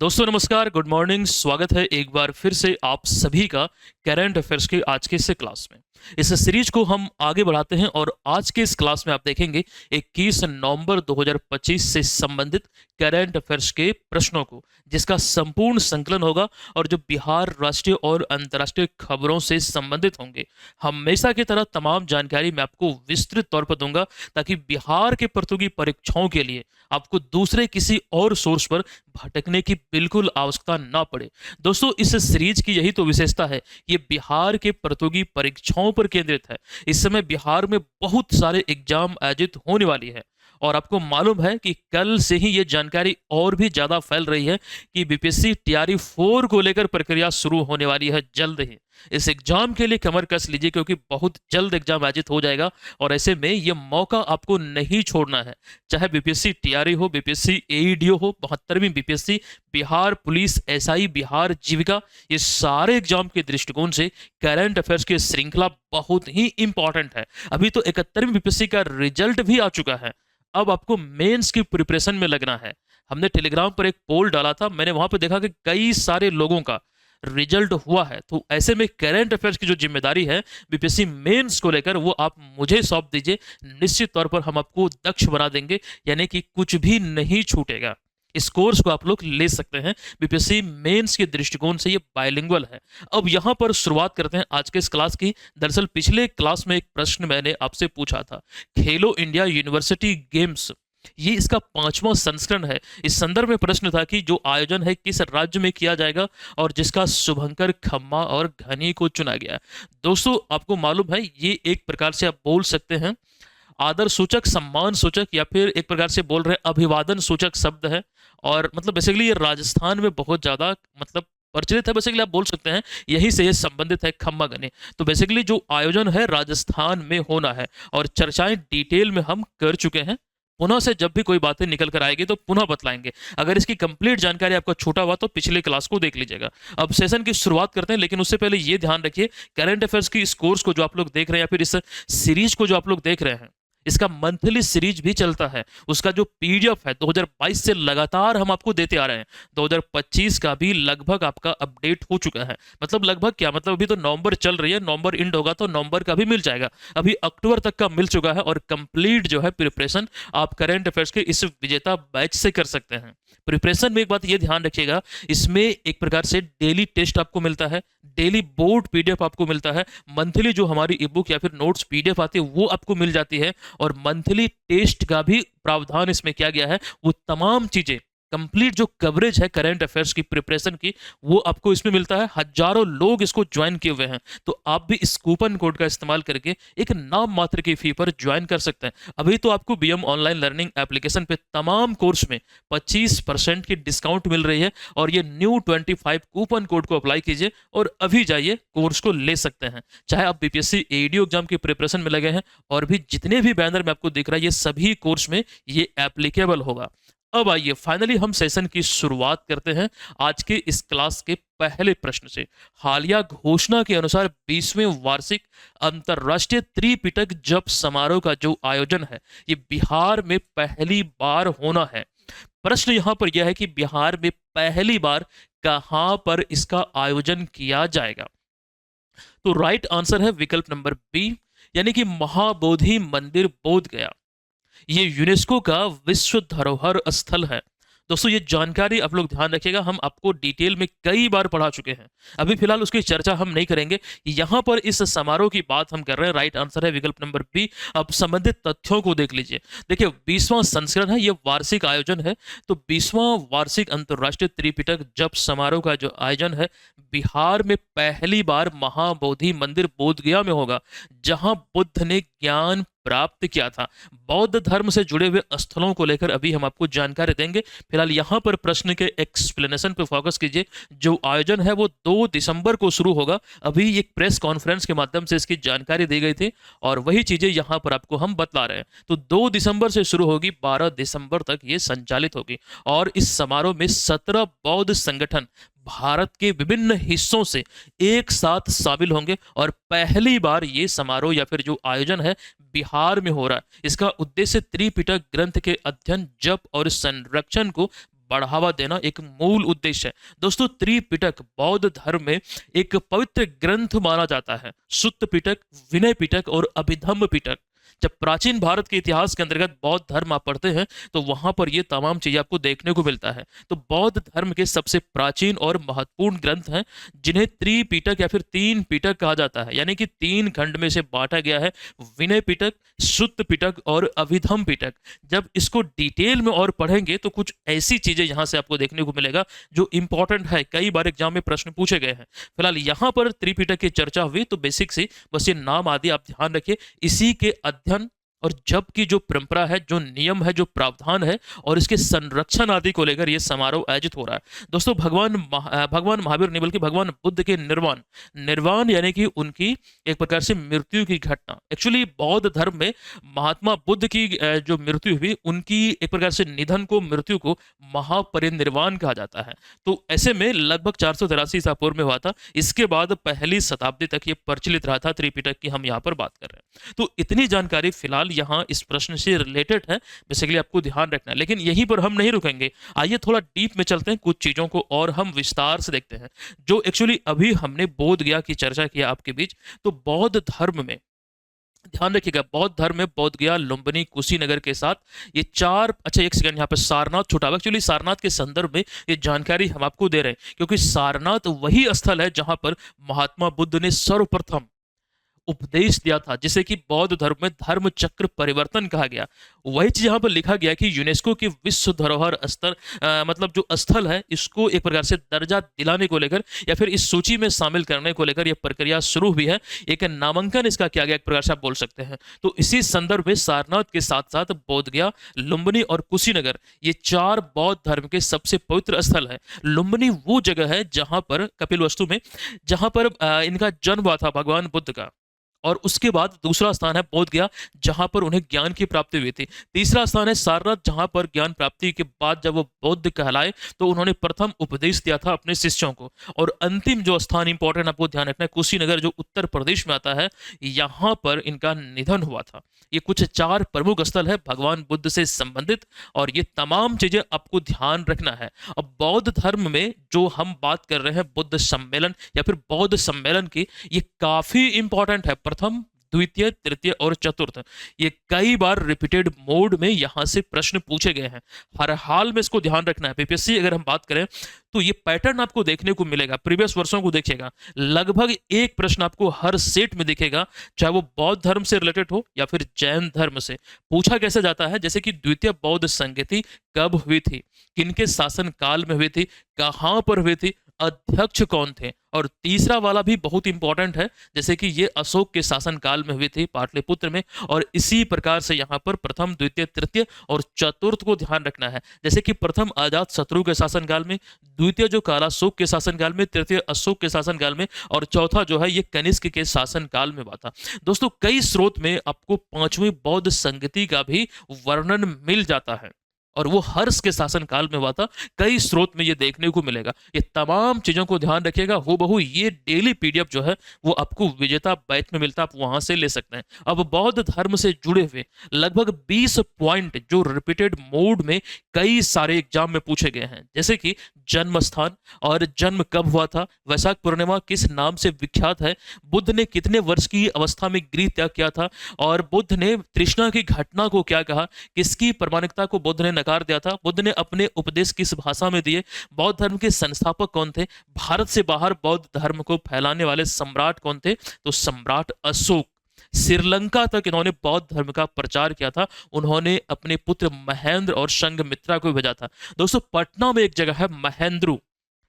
दोस्तों नमस्कार, good morning. स्वागत है एक बार फिर से आप सभी का करंट अफेयर्स के आज के इस क्लास में। इस सीरीज को हम आगे बढ़ाते हैं और आज के इस क्लास में आप देखेंगे 21 नवंबर 2025 से संबंधित करंट अफेयर्स के प्रश्नों को, जिसका संपूर्ण संकलन होगा और जो बिहार राष्ट्रीय और अंतर्राष्ट्रीय खबरों से संबंधित होंगे। हमेशा की तरह तमाम जानकारी मैं आपको विस्तृत तौर पर दूंगा, ताकि बिहार के प्रतियोगी परीक्षाओं के लिए आपको दूसरे किसी और सोर्स पर भटकने की बिल्कुल आवश्यकता ना पड़े। दोस्तों, इस सीरीज की यही तो विशेषता है, ये बिहार के प्रतियोगी परीक्षाओं पर केंद्रित है। इस समय बिहार में बहुत सारे एग्जाम आयोजित होने वाली है और आपको मालूम है कि कल से ही ये जानकारी और भी ज्यादा फैल रही है कि बीपीएससी टीआरई 4 को लेकर प्रक्रिया शुरू होने वाली है जल्द ही। इस एग्जाम के लिए कमर कस लीजिए, क्योंकि बहुत जल्द एग्जाम आयोजित हो जाएगा और ऐसे में ये मौका आपको नहीं छोड़ना है। चाहे बीपीएससी टीआरई हो, बीपीएससी एईडीओ हो, 72वीं BPSC, Bihar police, SI, Bihar Jeevika, ये सारे एग्जाम के दृष्टिकोण से करंट अफेयर्स की श्रृंखला बहुत ही इंपॉर्टेंट है। अभी तो 71वीं बीपीएससी का रिजल्ट भी आ चुका है। अब आपको मेंस की प्रिपरेशन में लगना है। हमने टेलीग्राम पर एक पोल डाला था, मैंने वहां पर देखा कि कई सारे लोगों का रिजल्ट हुआ है। तो ऐसे में करंट अफेयर्स की जो जिम्मेदारी है बीपीएससी मेंस को लेकर, वो आप मुझे सौंप दीजिए। निश्चित तौर पर हम आपको दक्ष बना देंगे, यानी कि कुछ भी नहीं छूटेगा। इस कोर्स को आप लोग ले सकते हैं। बीपीएससी मेंस के दृष्टिकोण से ये बायलिंगुअल है। अब यहां पर शुरुआत करते हैं आज के इस क्लास की। दरअसल पिछले क्लास में एक प्रश्न मैंने आपसे पूछा था, खेलो इंडिया यूनिवर्सिटी गेम्स, ये इसका 5वां संस्करण है। इस संदर्भ में प्रश्न था कि जो आयोजन है किस राज्य में किया जाएगा और जिसका शुभंकर खम्मा और घनी को चुना गया। दोस्तों, आपको मालूम है ये एक प्रकार से आप बोल सकते हैं आदर सूचक, सम्मान सूचक, या फिर एक प्रकार से बोल रहे हैं अभिवादन सूचक शब्द है। और मतलब बेसिकली ये राजस्थान में बहुत ज्यादा मतलब प्रचलित है। बेसिकली आप बोल सकते हैं यही से ये संबंधित है, खम्मा गने। तो बेसिकली जो आयोजन है राजस्थान में होना है और चर्चाएं डिटेल में हम कर चुके हैं। पुनः से जब भी कोई बातें निकल कर आएगी तो पुनः बतलाएंगे। अगर इसकी कंप्लीट जानकारी आपको छूटा हुआ तो पिछले क्लास को देख लीजिएगा। अब सेशन की शुरुआत करते हैं, लेकिन उससे पहले ये ध्यान रखिए, करंट अफेयर्स की इस कोर्स को जो आप लोग देख रहे हैं या फिर इस सीरीज को जो आप लोग देख रहे हैं, इसका मंथली सीरीज भी चलता है। उसका जो पीडीएफ है 2022 से लगातार हम आपको देते आ रहे हैं। 2025 का भी लगभग आपका अपडेट हो चुका है। मतलब लगभग क्या, मतलब अभी तो नवंबर चल रही है, नवंबर एंड होगा तो नवंबर का भी मिल जाएगा। अभी अक्टूबर तक का मिल चुका है और कंप्लीट जो है प्रिपरेशन आप करंट अफेयर्स के इस विजेता बैच से कर सकते हैं। प्रिपरेशन में एक बात ये ध्यान रखिएगा, इसमें एक प्रकार से डेली टेस्ट आपको मिलता है, डेली बोर्ड पीडीएफ आपको मिलता है, मंथली जो हमारी ई बुक या फिर नोट्स पीडीएफ आती है वो आपको मिल जाती है, और मंथली टेस्ट का भी प्रावधान इसमें किया गया है। वो तमाम चीजें, कंप्लीट जो कवरेज है करंट अफेयर्स की प्रिपरेशन की, वो आपको इसमें मिलता है। हजारों लोग इसको ज्वाइन किए हुए हैं, तो आप भी इस कूपन कोड का इस्तेमाल करके एक नाम मात्र की फी पर ज्वाइन कर सकते हैं। अभी तो आपको बीएम ऑनलाइन लर्निंग एप्लीकेशन पे तमाम कोर्स में 25% की डिस्काउंट मिल रही है, और ये न्यू 25 कूपन कोड को अप्लाई कीजिए और अभी जाइए कोर्स को ले सकते हैं। चाहे आप बीपीएससी एडीओ एग्जाम की प्रिपरेशन में लगे हैं, और भी जितने भी बैनर में आपको दिख रहा है, ये सभी कोर्स में ये एप्लीकेबल होगा। अब आइए फाइनली हम सेशन की शुरुआत करते हैं आज के इस क्लास के पहले प्रश्न से। हालिया घोषणा के अनुसार 20वें वार्षिक अंतर्राष्ट्रीय त्रिपिटक जप समारोह का जो आयोजन है, ये बिहार में पहली बार होना है। प्रश्न यहां पर यह है कि बिहार में पहली बार कहां पर इसका आयोजन किया जाएगा। तो राइट आंसर है विकल्प नंबर बी, यानी कि महाबोधि मंदिर बोधगया। ये यूनेस्को का विश्व धरोहर स्थल है। दोस्तों, ये जानकारी आप लोग ध्यान रखिएगा, हम आपको डिटेल में कई बार पढ़ा चुके हैं। अभी फिलहाल उसकी चर्चा हम नहीं करेंगे। यहां पर इस समारोह की बात हम कर रहे हैं। राइट आंसर है विकल्प नंबर बी। अब संबंधित तथ्यों को देख लीजिए। देखिए, 20वां संस्करण है, ये वार्षिक आयोजन है। तो 20वां वार्षिक अंतर्राष्ट्रीय त्रिपिटक जप समारोह का जो आयोजन है, बिहार में पहली बार महाबोधि मंदिर बोधगया में होगा, जहां बुद्ध ने ज्ञान प्राप्त किया था। बौद्ध धर्म से जुड़े हुए स्थलों को लेकर अभी हम आपको जानकारी देंगे। फिलहाल यहां पर प्रश्न के एक्सप्लेनेशन पे फोकस कीजिए। जो आयोजन है वो 2 दिसंबर को शुरू होगा। अभी एक प्रेस कॉन्फ्रेंस के माध्यम से इसकी जानकारी दी गई थी, और वही चीजें यहां पर आपको हम बतला रहे हैं। तो 2 दिसंबर से शुरू होगी, 12 दिसंबर तक ये संचालित होगी, और इस समारोह में 17 बौद्ध संगठन भारत के विभिन्न हिस्सों से एक साथ शामिल होंगे, और पहली बार ये समारोह या फिर जो आयोजन है बिहार में हो रहा है। इसका उद्देश्य त्रिपिटक ग्रंथ के अध्ययन, जप और संरक्षण को बढ़ावा देना एक मूल उद्देश्य है। दोस्तों, त्रिपिटक बौद्ध धर्म में एक पवित्र ग्रंथ माना जाता है। सुत्त पिटक, विनय पिटक और अभिधम्म पिटक। जब प्राचीन भारत के इतिहास के अंतर्गत बौद्ध धर्म आप पढ़ते हैं तो वहां पर ये तमाम चीजें आपको देखने को मिलता है। तो बौद्ध धर्म के सबसे प्राचीन और महत्वपूर्ण ग्रंथ हैं जिन्हें त्रिपिटक या फिर तीन पिटक कहा जाता है, यानी कि तीन खंड में से बांटा गया है। विनय पिटक, सुत्त पिटक और अभिधम पिटक। जब इसको डिटेल में और पढ़ेंगे तो कुछ ऐसी चीजें यहां से आपको देखने को मिलेगा जो इंपॉर्टेंट है, कई बार एग्जाम में प्रश्न पूछे गए हैं। फिलहाल यहां पर त्रिपिटक की चर्चा हुई तो बेसिक से बस ये नाम आदि आप ध्यान रखिए। इसी के अध्ययन और जप की जो परंपरा है, जो नियम है, जो प्रावधान है और इसके संरक्षण आदि को लेकर यह समारोह आयोजित हो रहा है। दोस्तों, भगवान महावीर नहीं बल्कि भगवान बुद्ध के निर्वाण निर्वाण यानी कि उनकी एक प्रकार से मृत्यु की घटना। एक्चुअली बौद्ध धर्म में महात्मा बुद्ध की जो मृत्यु हुई, उनकी एक प्रकार से निधन को, मृत्यु को महापरिनिर्वाण कहा जाता है। तो ऐसे में लगभग 483 ईसा पूर्व में हुआ था। इसके बाद पहली शताब्दी तक ये प्रचलित रहा था। त्रिपिटक की हम यहाँ पर बात कर रहे हैं। तो इतनी जानकारी फिलहाल यहाँ इस प्रश्न से रिलेटेड है, बेसिकली आपको ध्यान रखना है। लेकिन यहीं पर हम नहीं रुकेंगे, आइए थोड़ा डीप में चलते हैं, कुछ चीजों को और हम विस्तार से देखते हैं जो एक्चुअली अभी हमने बोध गया की चर्चा किया आपके बीच। तो बौद्ध धर्म में ध्यान रखिएगा, बौद्ध धर्म में बोध गया, लुम्बिनी, कुशीनगर के साथ ये चार। अच्छा एक सेकंड, यहाँ पे सारनाथ छुटा हुआ। एक्चुअली सारनाथ के संदर्भ में ये जानकारी हम आपको दे रहे हैं क्योंकि सारनाथ वही स्थल है जहां पर महात्मा बुद्ध ने सर्वप्रथम उपदेश दिया था, जिसे कि बौद्ध धर्म में धर्म चक्र परिवर्तन कहा गया। वही चीज यहाँ पर लिखा गया कि यूनेस्को की विश्व धरोहर स्तर मतलब जो स्थल है, इसको एक प्रकार से दर्जा दिलाने को लेकर या फिर इस सूची में शामिल करने को लेकर यह प्रक्रिया शुरू हुई है। एक नामांकन इसका किया गया, एक प्रकार से आप बोल सकते हैं। तो इसी संदर्भ में सारनाथ के साथ साथ बोध गया, लुम्बिनी और कुशीनगर ये चार बौद्ध धर्म के सबसे पवित्र स्थल है। लुम्बिनी वो जगह है जहां पर कपिलवस्तु में, जहां पर इनका जन्म हुआ था भगवान बुद्ध का। और उसके बाद दूसरा स्थान है बोध गया जहां पर उन्हें ज्ञान की प्राप्ति हुई थी। तीसरा स्थान है सारनाथ जहां पर ज्ञान प्राप्ति के बाद जब वो बौद्ध कहलाए तो उन्होंने प्रथम उपदेश दिया था अपने शिष्यों को। और अंतिम जो स्थान इंपॉर्टेंट आपको ध्यान रखना है, कुशीनगर जो उत्तर प्रदेश में आता है, यहां पर इनका निधन हुआ था। ये कुछ चार प्रमुख स्थल है भगवान बुद्ध से संबंधित और ये तमाम चीजें आपको ध्यान रखना है। अब बौद्ध धर्म में जो हम बात कर रहे हैं बुद्ध सम्मेलन या फिर बौद्ध सम्मेलन की, ये काफी इंपॉर्टेंट है। प्रथम, द्वितीय, तृतीय और चतुर्थ, ये कई बार रिपीटेड मोड में यहां से प्रश्न पूछे गए हैं। हर हाल में इसको ध्यान रखना है। बीपीएससी अगर हम बात करें तो ये पैटर्न आपको देखने को मिलेगा। प्रीवियस वर्षों को देखिएगा, लगभग एक प्रश्न आपको हर सेट में दिखेगा, चाहे वो बौद्ध धर्म से रिलेटेड हो या फिर जैन धर्म से। पूछा कैसे जाता है, जैसे कि द्वितीय बौद्ध संगति कब हुई थी, किनके शासन काल में हुई थी, कहां पर हुई थी, अध्यक्ष कौन थे। और तीसरा वाला भी बहुत इंपॉर्टेंट है, जैसे कि ये अशोक के शासन काल में हुई थी पाटलिपुत्र में। और इसी प्रकार से यहाँ पर प्रथम, द्वितीय, तृतीय और चतुर्थ को ध्यान रखना है। जैसे कि प्रथम अजात शत्रु के शासनकाल में, द्वितीय जो कालाशोक के शासनकाल में, तृतीय अशोक के शासनकाल में और चौथा जो है ये कनिष्क के शासनकाल में हुआ था। दोस्तों, कई स्रोत में आपको पांचवी बौद्ध संगति का भी वर्णन मिल जाता है और वो हर्ष के शासनकाल में हुआ था। कई स्रोत में ये देखने को मिलेगा। ये तमाम चीजों को ध्यान रखिएगा। हूबहू ये डेली पीडीएफ जो है वो आपको विजेता बैच में मिलता है, आप वहां से ले सकते हैं। अब बौद्ध धर्म से जुड़े हुए लगभग 20 पॉइंट जो रिपीटेड मोड में कई सारे एग्जाम में पूछे गए हैं, जैसे कि जन्म स्थान और जन्म कब हुआ था, वैशाख पूर्णिमा किस नाम से विख्यात है, बुद्ध ने कितने वर्ष की अवस्था में गृह त्याग किया था और बुद्ध ने तृष्णा की घटना को क्या कहा, किसकी प्रामाणिकता को बुद्ध ने नकार दिया था, बुद्ध ने अपने उपदेश किस भाषा में दिए, बौद्ध धर्म के संस्थापक कौन थे, भारत से बाहर बौद्ध धर्म को फैलाने वाले सम्राट कौन थे, तो सम्राट अशोक। श्रीलंका तक इन्होंने बौद्ध धर्म का प्रचार किया था। उन्होंने अपने पुत्र महेंद्र और संघमित्रा को भेजा था। दोस्तों, पटना में एक जगह है महेंद्रू,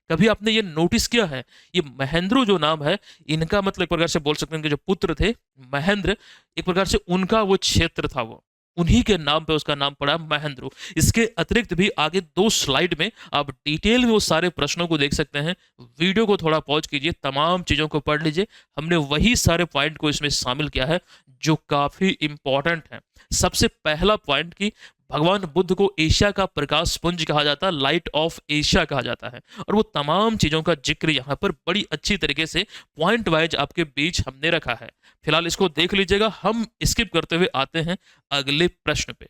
कभी आपने ये नोटिस किया है? ये महेंद्रू जो नाम है, इनका मतलब एक प्रकार से बोल सकते हैं कि जो पुत्र थे महेंद्र, एक प्रकार से उनका वो क्षेत्र था, वो उन्हीं के नाम पे उसका नाम पड़ा महेंद्रू। इसके अतिरिक्त भी आगे 2 स्लाइड में आप डिटेल में वो सारे प्रश्नों को देख सकते हैं। वीडियो को थोड़ा पॉज कीजिए, तमाम चीजों को पढ़ लीजिए। हमने वही सारे पॉइंट को इसमें शामिल किया है जो काफी इंपॉर्टेंट है। सबसे पहला पॉइंट कि भगवान बुद्ध को एशिया का प्रकाश पुंज कहा जाता है, लाइट ऑफ एशिया कहा जाता है। और वो तमाम चीजों का जिक्र यहाँ पर बड़ी अच्छी तरीके से पॉइंट वाइज आपके बीच हमने रखा है। फिलहाल इसको देख लीजिएगा। हम स्किप करते हुए आते हैं अगले प्रश्न पे।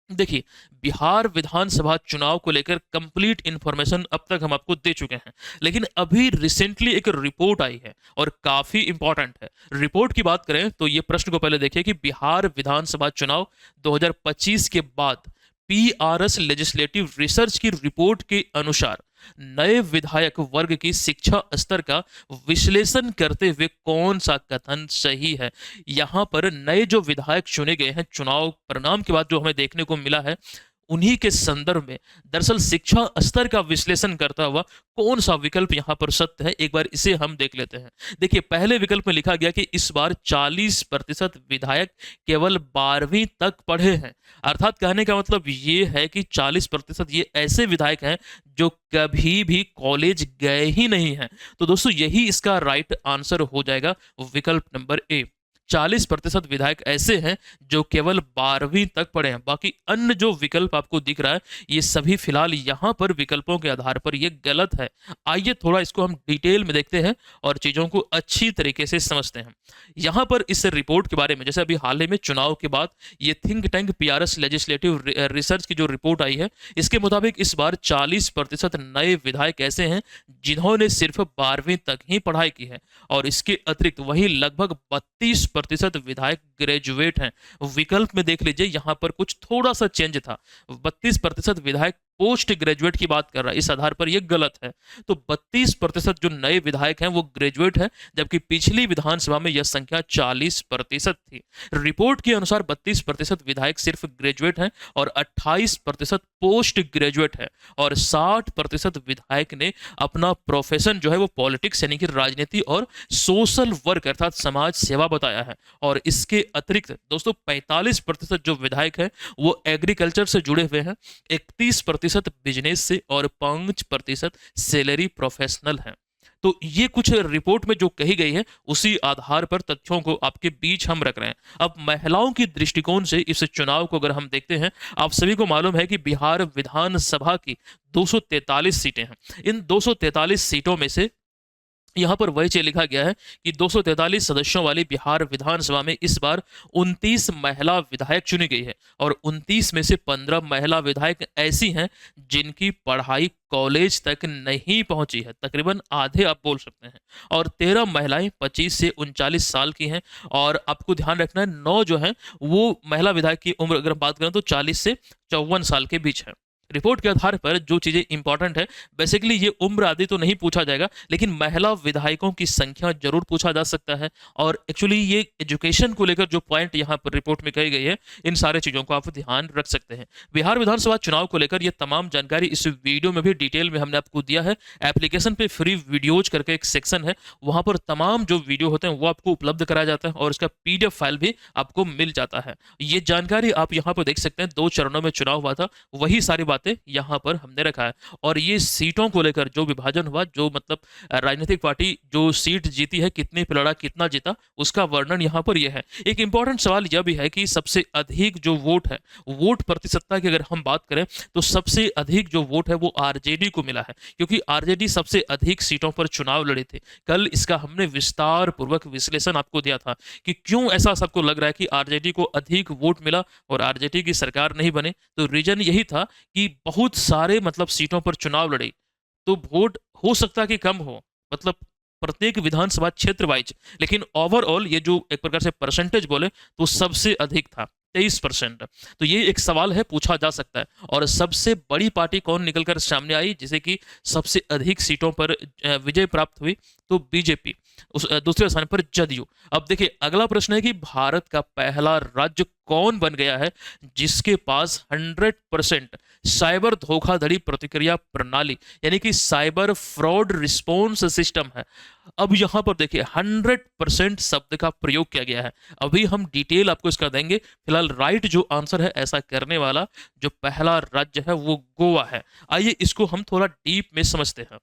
देखिए, बिहार विधानसभा चुनाव को लेकर कंप्लीट इन्फॉर्मेशन अब तक हम आपको दे चुके हैं, लेकिन अभी रिसेंटली एक रिपोर्ट आई है और काफ़ी इंपॉर्टेंट है। रिपोर्ट की बात करें तो ये प्रश्न को पहले देखिए कि बिहार विधानसभा चुनाव 2025 के बाद पीआरएस लेजिस्लेटिव रिसर्च की रिपोर्ट के अनुसार नए विधायक वर्ग की शिक्षा स्तर का विश्लेषण करते हुए कौन सा कथन सही है। यहाँ पर नए जो विधायक चुने गए हैं चुनाव परिणाम के बाद जो हमें देखने को मिला है, उन्हीं के संदर्भ में दरअसल शिक्षा स्तर का विश्लेषण करता हुआ कौन सा विकल्प यहाँ पर सत्य है, एक बार इसे हम देख लेते हैं। देखिए, पहले विकल्प में लिखा गया कि इस बार 40% विधायक केवल 12वीं तक पढ़े हैं। अर्थात कहने का मतलब ये है कि 40% ये ऐसे विधायक हैं जो कभी भी कॉलेज गए ही नहीं हैं। तो दोस्तों, यही इसका राइट आंसर हो जाएगा, विकल्प नंबर ए। 40% विधायक ऐसे हैं जो केवल 12वीं तक पढ़े हैं। बाकी अन्य जो विकल्प आपको दिख रहा है, ये सभी फिलहाल यहाँ पर विकल्पों के आधार पर ये गलत है। आइए थोड़ा इसको हम डिटेल में देखते हैं और चीज़ों को अच्छी तरीके से समझते हैं। यहाँ पर इस रिपोर्ट के बारे में, जैसे अभी हाल ही में चुनाव के बाद ये think tank PRS legislative research की जो रिपोर्ट आई है, इसके मुताबिक इस बार 40% नए विधायक ऐसे हैं जिन्होंने सिर्फ 12वीं तक ही पढ़ाई की है और इसके अतिरिक्त वही लगभग 32% विधायक ग्रेजुएट हैं। विकल्प में देख लीजिए, यहाँ पर कुछ थोड़ा सा चेंज था। 32% विधायक पोस्ट ग्रेजुएट की बात कर रहा है, इस आधार पर यह गलत है। तो 32% जो नए विधायक हैं वो ग्रेजुएट हैं, जबकि पिछली विधानसभा में यह संख्या 40% थी। रिपोर्ट के अनुसार 32% विधायक सिर्फ ग्रेजुएट हैं और 28% पोस्ट ग्रेजुएट है और 60% विधायक ने अपना प्रोफेशन जो है वो पॉलिटिक्स यानी कि राजनीति और सोशल वर्क अर्थात समाज सेवा बताया है। और इसके अतिरिक्त दोस्तों 45% जो विधायक हैं वो एग्रीकल्चर से जुड़े हुए हैं, 31% बिजनेस से और 5% सैलरी प्रोफेशनल हैं। तो ये कुछ रिपोर्ट में जो कही गई है उसी आधार पर तथ्यों को आपके बीच हम रख रहे हैं। अब महिलाओं की दृष्टिकोण से इस चुनाव को अगर हम देखते हैं, आप सभी को मालूम है कि बिहार विधानसभा की 243 सीटें हैं। इन 243 सीटों में से यहाँ पर वही चीज लिखा गया है कि 243 सदस्यों वाली बिहार विधानसभा में इस बार 29 महिला विधायक चुनी गई है और 29 में से 15 महिला विधायक ऐसी हैं जिनकी पढ़ाई कॉलेज तक नहीं पहुंची है, तकरीबन आधे आप बोल सकते हैं। और 13 महिलाएं 25 से 39 साल की हैं और आपको ध्यान रखना है 9 जो हैं वो महिला विधायक की उम्र अगर बात करें तो 40 से 54 साल के बीच है। रिपोर्ट के आधार पर जो चीज़ें इंपॉर्टेंट है, बेसिकली ये उम्र आदि तो नहीं पूछा जाएगा, लेकिन महिला विधायकों की संख्या जरूर पूछा जा सकता है। और एक्चुअली ये एजुकेशन को लेकर जो पॉइंट यहाँ पर रिपोर्ट में कही गई है, इन सारे चीज़ों को आप ध्यान रख सकते हैं। बिहार विधानसभा चुनाव को लेकर ये तमाम जानकारी इस वीडियो में भी डिटेल में हमने आपको दिया है। एप्लीकेशन पे फ्री वीडियोज करके एक सेक्शन है, वहाँ पर तमाम जो वीडियो होते हैं वो आपको उपलब्ध कराया जाता है और इसका PDF फाइल भी आपको मिल जाता है। ये जानकारी आप यहाँ पर देख सकते हैं, 2 चरणों में चुनाव हुआ था, वही सारी बातें यहाँ पर हमने रखा है। और ये सीटों को लेकर जो विभाजन हुआ, जो मतलब राजनीतिक पार्टी जो सीट जीती है, कितने पे लड़ा, कितना जीता, उसका वर्णन यहाँ पर यह है। एक इंपॉर्टेंट सवाल यह भी है कि सबसे अधिक जो वोट है, वोट प्रतिशतता की अगर हम बात करें तो सबसे अधिक जो वोट है वो आरजेडी को मिला है, क्योंकि आरजेडी सबसे अधिक सीटों पर चुनाव लड़े थे। कल इसका हमने विस्तार पूर्वक विश्लेषण आपको दिया था कि क्यों ऐसा सबको लग रहा है कि आरजेडी को अधिक वोट मिला और आरजेडी की सरकार नहीं बने। तो रीजन यही था कि बहुत सारे मतलब सीटों पर चुनाव लड़े, तो वोट हो सकता है कि कम हो, मतलब प्रत्येक विधानसभा क्षेत्र वाइज, लेकिन ओवरऑल ये जो एक प्रकार से परसेंटेज बोले तो सबसे अधिक था, 23%। तो ये एक सवाल है, पूछा जा सकता है। और सबसे बड़ी पार्टी कौन निकलकर सामने आई जिसे कि सबसे अधिक सीटों पर विजय प्राप्त हुई, तो बीजेपी। उस दूसरे स्थान पर जदयू। अब देखिए, अगला प्रश्न है कि भारत का पहला राज्य कौन बन गया है जिसके पास 100% साइबर धोखाधड़ी प्रतिक्रिया प्रणाली यानी कि साइबर फ्रॉड रिस्पॉन्स सिस्टम है। अब यहां पर देखिए 100% शब्द का प्रयोग किया गया है। अभी हम डिटेल आपको इसका देंगे। फिलहाल राइट जो आंसर है ऐसा करने वाला जो पहला राज्य है वो गोवा है। आइए इसको हम थोड़ा डीप में समझते हैं।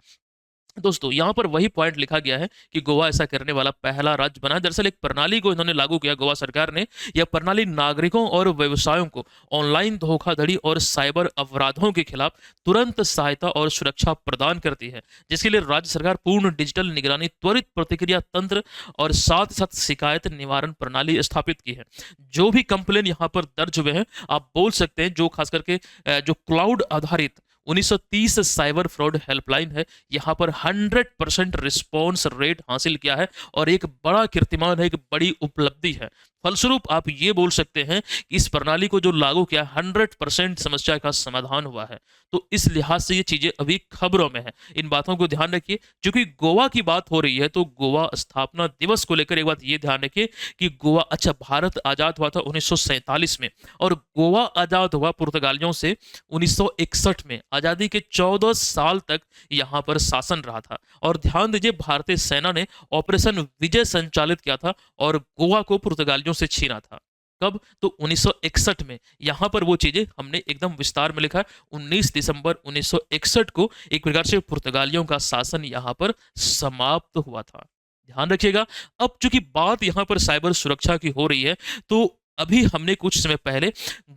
दोस्तों यहाँ पर वही पॉइंट लिखा गया है कि गोवा ऐसा करने वाला पहला राज्य बना। दरअसल एक प्रणाली को इन्होंने लागू किया गोवा सरकार ने। यह प्रणाली नागरिकों और व्यवसायों को ऑनलाइन धोखाधड़ी और साइबर अपराधों के खिलाफ तुरंत सहायता और सुरक्षा प्रदान करती है, जिसके लिए राज्य सरकार पूर्ण डिजिटल निगरानी, त्वरित प्रतिक्रिया तंत्र और साथ साथ शिकायत निवारण प्रणाली स्थापित की है। जो भी कंप्लेन यहाँ पर दर्ज हुए हैं, आप बोल सकते हैं, जो खास करके जो क्लाउड आधारित 1930 साइबर फ्रॉड हेल्पलाइन है, यहाँ पर 100% रिस्पॉन्स रेट हासिल किया है और एक बड़ा कीर्तिमान है, एक बड़ी उपलब्धि है। फलस्वरूप आप ये बोल सकते हैं कि इस प्रणाली को जो लागू किया, 100% समस्या का समाधान हुआ है। तो इस लिहाज से ये चीजें अभी खबरों में है, इन बातों को ध्यान रखिए। क्योंकि गोवा की बात हो रही है तो गोवा स्थापना दिवस को लेकर एक बात ये ध्यान रखिए कि गोवा, अच्छा, भारत आजाद हुआ था 1947 में और गोवा आजाद हुआ पुर्तगालियों से 1961 में। आजादी के 14 साल तक यहाँ पर शासन रहा था। और ध्यान दीजिए, भारतीय सेना ने ऑपरेशन विजय संचालित किया था और गोवा को पुर्तगालियों से छीना था। कब? तो 1961 में। यहां पर वो चीजें हमने एकदम विस्तार में लिखा है। 19 दिसंबर 1961 को एक प्रकार से पुर्तगालियों का शासन यहां पर समाप्त हुआ था। ध्यान रखिएगा। अब चूंकि बात यहां पर साइबर सुरक्षा की हो रही है, तो अभी हमने कुछ समय पहले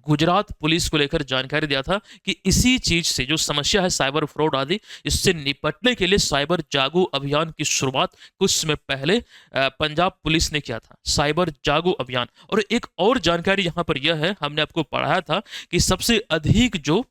गुजरात पुलिस को लेकर जानकारी दिया था कि इसी चीज से जो समस्या है साइबर फ्रॉड आदि, इससे निपटने के लिए साइबर जागो अभियान की शुरुआत कुछ समय पहले पंजाब पुलिस ने किया था, साइबर जागो अभियान। और एक और जानकारी यहाँ पर यह है, हमने आपको पढ़ाया था कि सबसे अधिक जो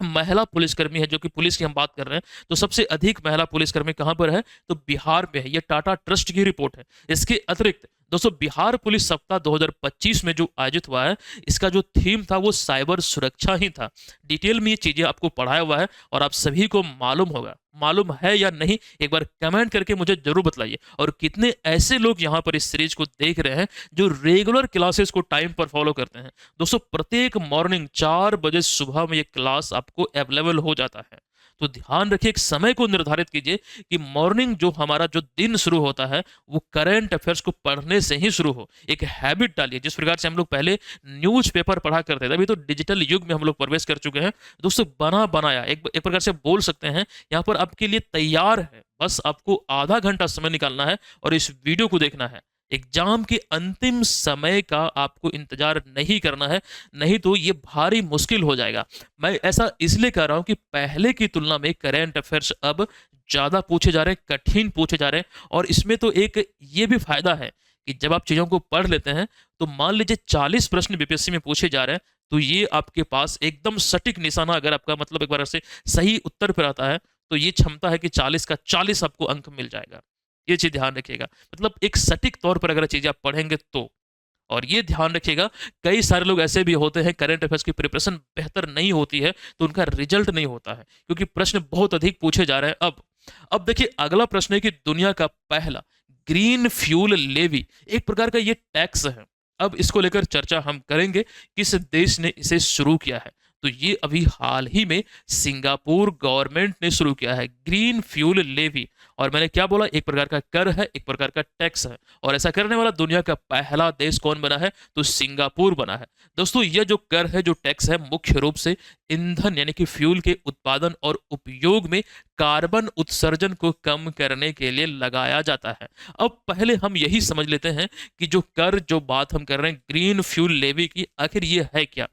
महिला पुलिसकर्मी है, जो कि पुलिस की हम बात कर रहे हैं, तो सबसे अधिक महिला पुलिसकर्मी कहां पर है? तो बिहार में है। ये टाटा ट्रस्ट की रिपोर्ट है। इसके अतिरिक्त दोस्तों, बिहार पुलिस सप्ताह 2025 में जो आयोजित हुआ है, इसका जो थीम था वो साइबर सुरक्षा ही था। डिटेल में ये चीजें आपको पढ़ाया हुआ है और आप सभी को मालूम होगा। मालूम है या नहीं, एक बार कमेंट करके मुझे जरूर बताइए। और कितने ऐसे लोग यहाँ पर इस सीरीज को देख रहे हैं जो रेगुलर क्लासेस को टाइम पर फॉलो करते हैं? दोस्तों, प्रत्येक मॉर्निंग 4 बजे सुबह में ये क्लास आपको अवेलेबल हो जाता है। तो ध्यान रखिए, एक समय को निर्धारित कीजिए कि मॉर्निंग जो हमारा जो दिन शुरू होता है वो करंट अफेयर्स को पढ़ने से ही शुरू हो। एक हैबिट डालिए। जिस प्रकार से हम लोग पहले न्यूज़पेपर पढ़ा करते थे, अभी तो डिजिटल युग में हम लोग प्रवेश कर चुके हैं। दोस्तों, बना बनाया एक प्रकार से बोल सकते हैं, यहाँ पर आपके लिए तैयार है। बस आपको आधा घंटा समय निकालना है और इस वीडियो को देखना है। एग्जाम के अंतिम समय का आपको इंतजार नहीं करना है, नहीं तो ये भारी मुश्किल हो जाएगा। मैं ऐसा इसलिए कह रहा हूं कि पहले की तुलना में करंट अफेयर्स अब ज्यादा पूछे जा रहे हैं, कठिन पूछे जा रहे हैं। और इसमें तो एक ये भी फायदा है कि जब आप चीजों को पढ़ लेते हैं, तो मान लीजिए 40 प्रश्न बीपीएससी में पूछे जा रहे हैं, तो ये आपके पास एकदम सटीक निशाना, अगर आपका मतलब एक बार से सही उत्तर पर आता है, तो ये क्षमता है कि 40 का 40 आपको अंक मिल जाएगा। ये चीज ध्यान रखिएगा। मतलब एक सटीक तौर पर अगर चीजें आप पढ़ेंगे तो। और ये ध्यान रखिएगा, कई सारे लोग ऐसे भी होते हैं, करंट अफेयर्स की प्रिपरेशन बेहतर नहीं होती है तो उनका रिजल्ट नहीं होता है, क्योंकि प्रश्न बहुत अधिक पूछे जा रहे हैं। अब देखिए, अगला प्रश्न है कि दुनिया का पहला ग्रीन फ्यूल लेवी, एक प्रकार का ये टैक्स है। अब इसको लेकर चर्चा हम करेंगे, किस देश ने इसे शुरू किया है। तो ये अभी हाल ही में सिंगापुर गवर्नमेंट ने शुरू किया है, ग्रीन फ्यूल लेवी। और मैंने क्या बोला, एक प्रकार का कर है, एक प्रकार का टैक्स है। और ऐसा करने वाला दुनिया का पहला देश कौन बना है? तो सिंगापुर बना है। दोस्तों, यह जो कर है, जो टैक्स है, मुख्य रूप से ईंधन यानी कि फ्यूल के उत्पादन और उपयोग में कार्बन उत्सर्जन को कम करने के लिए लगाया जाता है। अब पहले हम यही समझ लेते हैं कि जो कर, जो बात हम कर रहे हैं ग्रीन फ्यूल लेवी की, आखिर ये है क्या।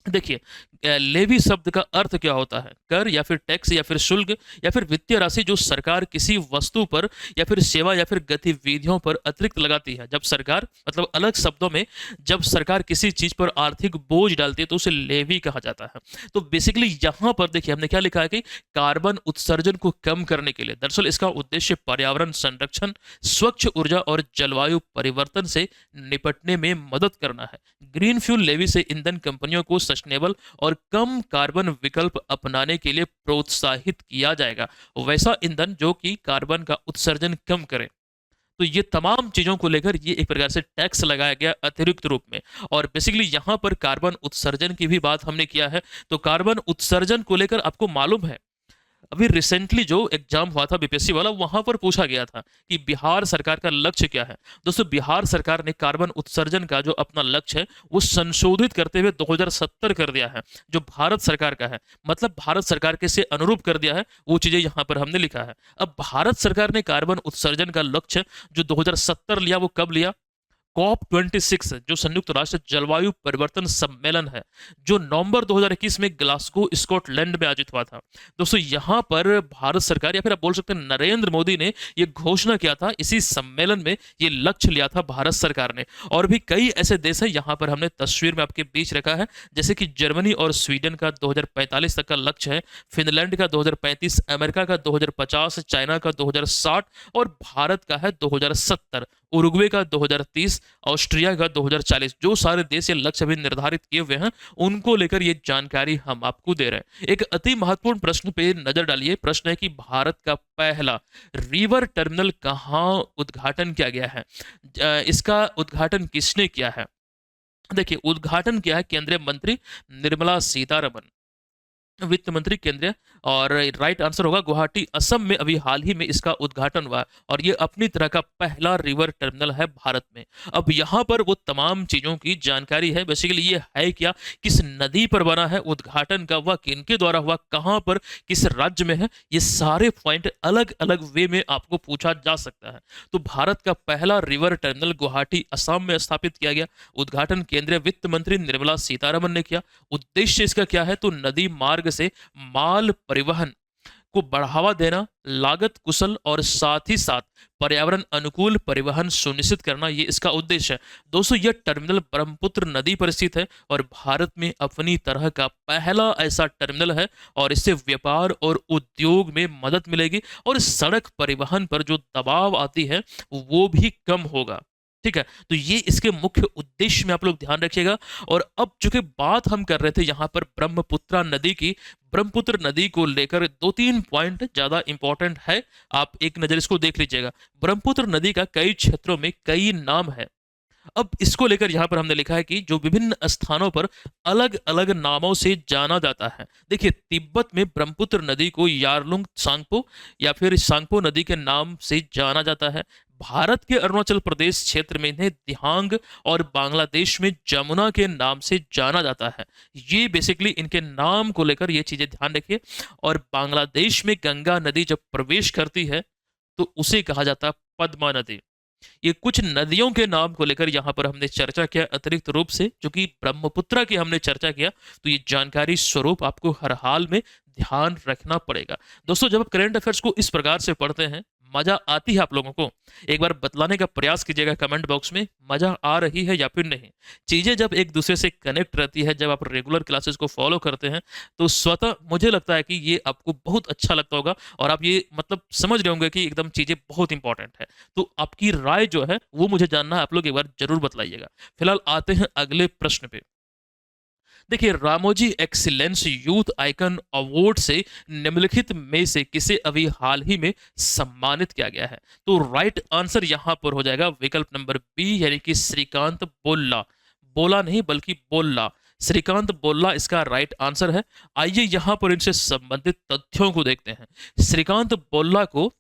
देखिए, लेवी शब्द का अर्थ क्या होता है? कर या फिर टैक्स या फिर शुल्क या फिर वित्तीय राशि जो सरकार किसी वस्तु पर या फिर सेवा या फिर गतिविधियों पर अतिरिक्त लगाती है। जब सरकार, मतलब अलग शब्दों में, जब सरकार किसी चीज पर आर्थिक बोझ डालती है तो उसे लेवी कहा जाता है। तो बेसिकली यहाँ पर देखिए, हमने क्या लिखा है कि कार्बन उत्सर्जन को कम करने के लिए, दरअसल इसका उद्देश्य पर्यावरण संरक्षण, स्वच्छ ऊर्जा और जलवायु परिवर्तन से निपटने में मदद करना है। ग्रीन फ्यूल लेवी से ईंधन कंपनियों को सस्टेनेबल और कम कार्बन विकल्प अपनाने के लिए प्रोत्साहित किया जाएगा, वैसा ईंधन जो कि कार्बन का उत्सर्जन कम करे। तो ये तमाम चीजों को लेकर ये एक प्रकार से टैक्स लगाया गया अतिरिक्त रूप में। और बेसिकली यहां पर कार्बन उत्सर्जन की भी बात हमने किया है। तो कार्बन उत्सर्जन को लेकर आपको मालूम है, अभी रिसेंटली जो एग्जाम हुआ था बीपीएससी वाला, वहां पर पूछा गया था कि बिहार सरकार का लक्ष्य क्या है। दोस्तों, बिहार सरकार ने कार्बन उत्सर्जन का जो अपना लक्ष्य है वो संशोधित करते हुए 2070 कर दिया है, जो भारत सरकार का है। मतलब भारत सरकार के से अनुरूप कर दिया है, वो चीजें यहां पर हमने लिखा है। अब भारत सरकार ने कार्बन उत्सर्जन का लक्ष्य जो 2070 लिया, वो कब लिया? COP26, जो संयुक्त राष्ट्र जलवायु परिवर्तन सम्मेलन है, जो नवंबर 2021 में ग्लासगो स्कॉटलैंड में आयोजित हुआ था। दोस्तों, यहां पर भारत सरकार, या फिर आप बोल सकते हैं नरेंद्र मोदी ने ये घोषणा किया था, इसी सम्मेलन में ये लक्ष्य लिया था भारत सरकार ने। और भी कई ऐसे देश हैं, यहां पर हमने तस्वीर में आपके बीच रखा है, जैसे कि जर्मनी और स्वीडन का 2045 तक का लक्ष्य है, फिनलैंड का 2035, अमेरिका का 2050, चाइना का 2060 और भारत का है 2070, उरुग्वे का 2030, ऑस्ट्रिया का 2040। जो सारे देश ये लक्ष्य अभी निर्धारित किए हुए हैं, उनको लेकर ये जानकारी हम आपको दे रहे हैं। एक अति महत्वपूर्ण प्रश्न पे नजर डालिए। प्रश्न है कि भारत का पहला रिवर टर्मिनल कहाँ उद्घाटन किया गया है? इसका उद्घाटन किसने किया है? देखिए, उद्घाटन किया है केंद्रीय मंत्री निर्मला सीतारमन, वित्त मंत्री केंद्रीय। और राइट आंसर होगा गुवाहाटी, असम में अभी हाल ही में इसका उद्घाटन हुआ है, और ये अपनी तरह का पहला रिवर टर्मिनल है भारत में। अब यहाँ पर वो तमाम चीजों की जानकारी है। बेसिकली ये है क्या, किस नदी पर बना है, उद्घाटन कब हुआ, किनके द्वारा हुआ, कहाँ पर, किस राज्य में है, ये सारे पॉइंट अलग अलग वे में आपको पूछा जा सकता है। तो भारत का पहला रिवर टर्मिनल गुवाहाटी असम में स्थापित किया गया। उद्घाटन केंद्रीय वित्त मंत्री निर्मला सीतारमन ने किया। उद्देश्य इसका क्या है? तो नदी मार्ग से माल परिवहन को बढ़ावा देना, लागत कुशल और साथ ही साथ पर्यावरण अनुकूल परिवहन सुनिश्चित करना, ये इसका उद्देश्य है। दोस्तों, यह टर्मिनल ब्रह्मपुत्र नदी पर स्थित है और भारत में अपनी तरह का पहला ऐसा टर्मिनल है, और इससे व्यापार और उद्योग में मदद मिलेगी और सड़क परिवहन पर जो दबाव आती है वो भी कम होगा। ठीक है, तो ये इसके मुख्य उद्देश्य में आप लोग ध्यान रखिएगा। और अब चूंकि बात हम कर रहे थे यहाँ पर ब्रह्मपुत्र नदी की, ब्रह्मपुत्र नदी को लेकर दो तीन पॉइंट ज्यादा इंपॉर्टेंट है, आप एक नजर इसको देख लीजिएगा। ब्रह्मपुत्र नदी का कई क्षेत्रों में कई नाम है। अब इसको लेकर यहाँ पर हमने लिखा है कि जो विभिन्न स्थानों पर अलग अलग नामों से जाना जाता है। देखिए, तिब्बत में ब्रह्मपुत्र नदी को यारलुंग सांगपो या फिर सांगपो नदी के नाम से जाना जाता है। भारत के अरुणाचल प्रदेश क्षेत्र में इन्हें दिहांग और बांग्लादेश में जमुना के नाम से जाना जाता है। ये बेसिकली इनके नाम को लेकर ये चीजें ध्यान रखिए। और बांग्लादेश में गंगा नदी जब प्रवेश करती है तो उसे कहा जाता है पद्मा नदी। ये कुछ नदियों के नाम को लेकर यहाँ पर हमने चर्चा किया अतिरिक्त रूप से, जो कि ब्रह्मपुत्र की हमने चर्चा किया। तो ये जानकारी स्वरूप आपको हर हाल में ध्यान रखना पड़ेगा। दोस्तों, जब आप करंट अफेयर्स को इस प्रकार से पढ़ते हैं, मजा आती है आप लोगों को? एक बार बतलाने का प्रयास कीजिएगा कमेंट बॉक्स में, मजा आ रही है या फिर नहीं। चीजें जब एक दूसरे से कनेक्ट रहती है, जब आप रेगुलर क्लासेस को फॉलो करते हैं, तो स्वतः मुझे लगता है कि ये आपको बहुत अच्छा लगता होगा, और आप ये मतलब समझ रहे होंगे कि एकदम चीजें बहुत इंपॉर्टेंट है। तो आपकी राय जो है वो मुझे जानना है, आप लोग एक बार जरूर बतलाइएगा। फिलहाल आते हैं अगले प्रश्न पे। देखिए, Ramoji excellence youth icon award से निम्नलिखित में से किसे अभी हाल ही में सम्मानित किया गया है? तो राइट आंसर यहां पर हो जाएगा विकल्प नंबर बी, यानी कि श्रीकांत बोल्ला। बोला नहीं बल्कि बोल्ला, श्रीकांत बोल्ला इसका राइट आंसर है। आइए यहां पर इनसे संबंधित तथ्यों को देखते हैं। श्रीकांत बोल्ला को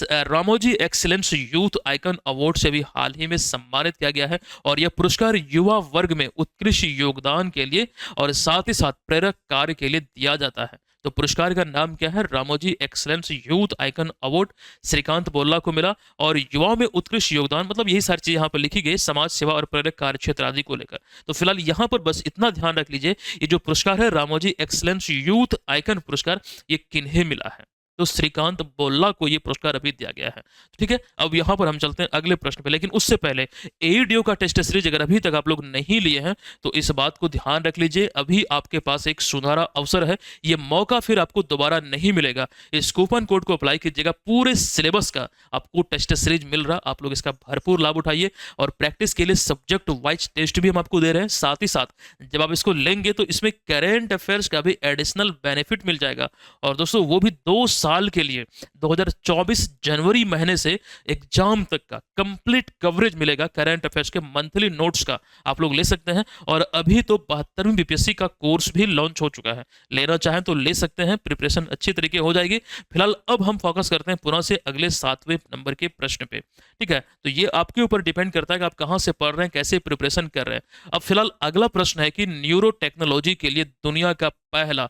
Ramoji excellence youth icon award से भी हाल ही में सम्मानित किया गया है, और यह पुरस्कार युवा वर्ग में उत्कृष्ट योगदान के लिए और साथ ही साथ प्रेरक कार्य के लिए दिया जाता है। तो पुरस्कार का नाम क्या है? Ramoji excellence youth icon award Srikanth Bolla को मिला, और युवाओं में उत्कृष्ट योगदान, मतलब यही सारी चीजें यहाँ पर लिखी गई, समाज सेवा और प्रेरक कार्य क्षेत्र आदि को लेकर। तो फिलहाल यहाँ पर बस इतना ध्यान रख लीजिए, ये जो पुरस्कार है रामोजी एक्सीलेंस यूथ आइकन पुरस्कार, ये किन्हें मिला है? तो श्रीकांत बोल्ला को ये पुरस्कार अभी दिया गया है। ठीक है, अब यहां पर हम चलते हैं अगले प्रश्न पे, लेकिन उससे पहले एडीओ का टेस्ट सीरीज अगर अभी तक आप लोग नहीं लिए हैं तो इस बात को ध्यान रख लीजिए, अभी आपके पास एक सुनहरा अवसर है, ये मौका फिर आपको दोबारा नहीं मिलेगा। इस कूपन कोड को अप्लाई कीजिएगा, पूरे सिलेबस का आपको टेस्ट सीरीज मिल रहा, आप लोग इसका भरपूर लाभ उठाइए। और प्रैक्टिस के लिए सब्जेक्ट वाइज टेस्ट भी हम आपको दे रहे हैं, साथ ही साथ जब आप इसको लेंगे तो इसमें करेंट अफेयर्स का भी एडिशनल बेनिफिट मिल जाएगा। और दोस्तों, वो भी 2 साल साल के लिए 2024 जनवरी महीने से एग्जाम तक का कंप्लीट कवरेज मिलेगा करंट अफेयर्स के मंथली नोट्स का, आप लोग ले सकते हैं। और अभी तो 72वीं बीपीएससी का कोर्स भी लॉन्च हो चुका है, लेना चाहें तो ले सकते हैं, प्रिपरेशन अच्छी तरीके हो जाएगी। फिलहाल अब हम फोकस करते हैं पुनः से अगले 7वें नंबर के प्रश्न पे, ठीक है। तो ये आपके ऊपर डिपेंड करता है कि आप कहाँ से पढ़ रहे हैं, कैसे प्रिपरेशन कर रहे हैं। अब फिलहाल अगला प्रश्न है कि न्यूरो टेक्नोलॉजी के लिए दुनिया का पहला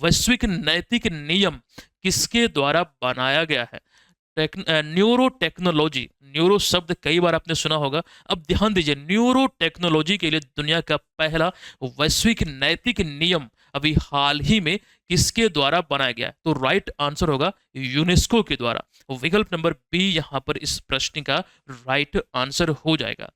वैश्विक नैतिक नियम किसके द्वारा बनाया गया है। न्यूरो टेक्नोलॉजी, न्यूरो शब्द कई बार आपने सुना होगा। अब ध्यान दीजिए, न्यूरो टेक्नोलॉजी के लिए दुनिया का पहला वैश्विक नैतिक नियम अभी हाल ही में किसके द्वारा बनाया गया है। तो राइट आंसर होगा यूनेस्को के द्वारा। विकल्प नंबर बी यहां पर इस प्रश्न का राइट आंसर हो जाएगा।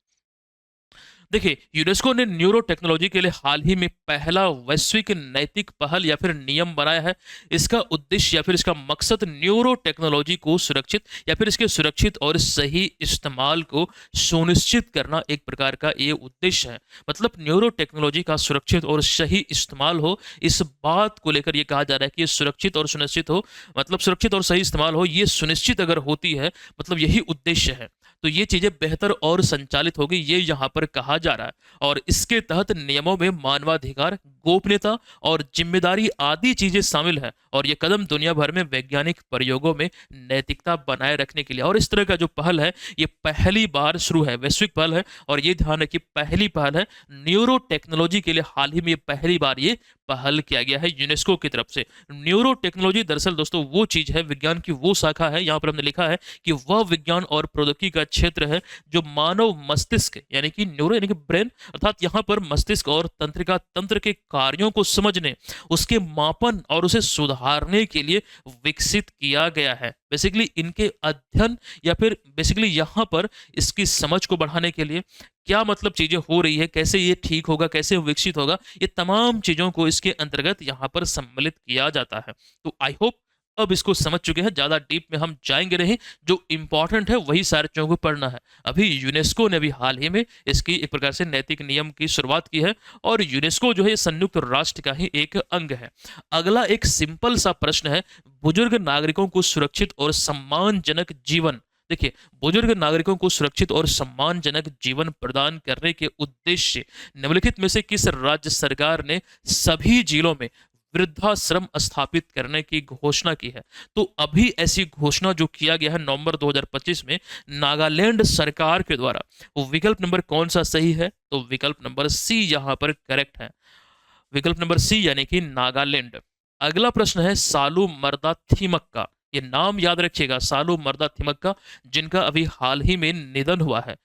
देखिए, यूनेस्को ने न्यूरो टेक्नोलॉजी के लिए हाल ही में पहला वैश्विक नैतिक पहल या फिर नियम बनाया है। इसका उद्देश्य या फिर इसका मकसद न्यूरो टेक्नोलॉजी को सुरक्षित या फिर इसके सुरक्षित और सही इस्तेमाल को सुनिश्चित करना एक प्रकार का ये उद्देश्य है। मतलब न्यूरो टेक्नोलॉजी का सुरक्षित और सही इस्तेमाल हो, इस बात को लेकर ये कहा जा रहा है कि ये सुरक्षित और सुनिश्चित हो, मतलब सुरक्षित और सही इस्तेमाल हो, ये सुनिश्चित अगर होती है, मतलब यही उद्देश्य है, तो ये चीजें बेहतर और संचालित होगी, ये यहाँ पर कहा जा रहा है। और इसके तहत नियमों में मानवाधिकार, गोपनीयता और जिम्मेदारी आदि चीजें शामिल है। और ये कदम दुनिया भर में वैज्ञानिक प्रयोगों में नैतिकता बनाए रखने के लिए, और इस तरह का जो पहल है ये पहली बार शुरू है, वैश्विक पहल है। और ये ध्यान है कि पहली पहल है न्यूरो टेक्नोलॉजी के लिए, हाल ही में पहली बार ये पहल किया गया है यूनेस्को की तरफ से। न्यूरो टेक्नोलॉजी दरअसल दोस्तों वो चीज है, विज्ञान की वो शाखा है, यहाँ पर हमने लिखा है कि वह विज्ञान और प्रौद्योगिकी का क्षेत्र है जो मानव मस्तिष्क यानी कि न्यूरो यानी कि ब्रेन, अर्थात यहाँ पर मस्तिष्क और तंत्रिका तंत्र के कार्यों को समझने, उसके मापन और उसे सुधारने के लिए विकसित किया गया है। बेसिकली इनके अध्ययन या फिर बेसिकली यहाँ पर इसकी समझ को बढ़ाने के लिए क्या मतलब चीजें हो रही है, कैसे ये ठीक होगा, कैसे विकसित होगा, ये तमाम चीजों को इसके अंतर्गत यहाँ पर सम्मिलित किया जाता है। तो आई होप अब इसको समझ चुके हैं, ज्यादा डीप में हम जाएंगे नहीं, जो इंपॉर्टेंट है वही सारे चीजों को पढ़ना है। अभी यूनेस्को ने भी हाल ही में इसकी एक प्रकार से नैतिक नियम की शुरुआत की है, और यूनेस्को जो है ये संयुक्त राष्ट्र का ही एक अंग है। अगला एक सिंपल सा प्रश्न है, बुजुर्ग नागरिकों को सुरक्षित और सम्मानजनक जीवन, देखिए, बुजुर्ग नागरिकों को सुरक्षित और सम्मानजनक जीवन प्रदान करने के उद्देश्य से निम्नलिखित में से किस राज्य सरकार ने सभी जिलों में वृद्धाश्रम स्थापित करने की घोषणा की है। तो अभी ऐसी घोषणा जो किया गया है नवंबर 2025 में नागालैंड सरकार के द्वारा, वो विकल्प नंबर कौन सा सही है, तो विकल्प नंबर सी यहां पर करेक्ट है। विकल्प नंबर सी यानी कि नागालैंड। अगला प्रश्न है सालू मर्दा थिमक्का, ये नाम याद रखिएगा, सालू मर्दा थिमक्का, जिनका अभी हाल ही में निधन हुआ है।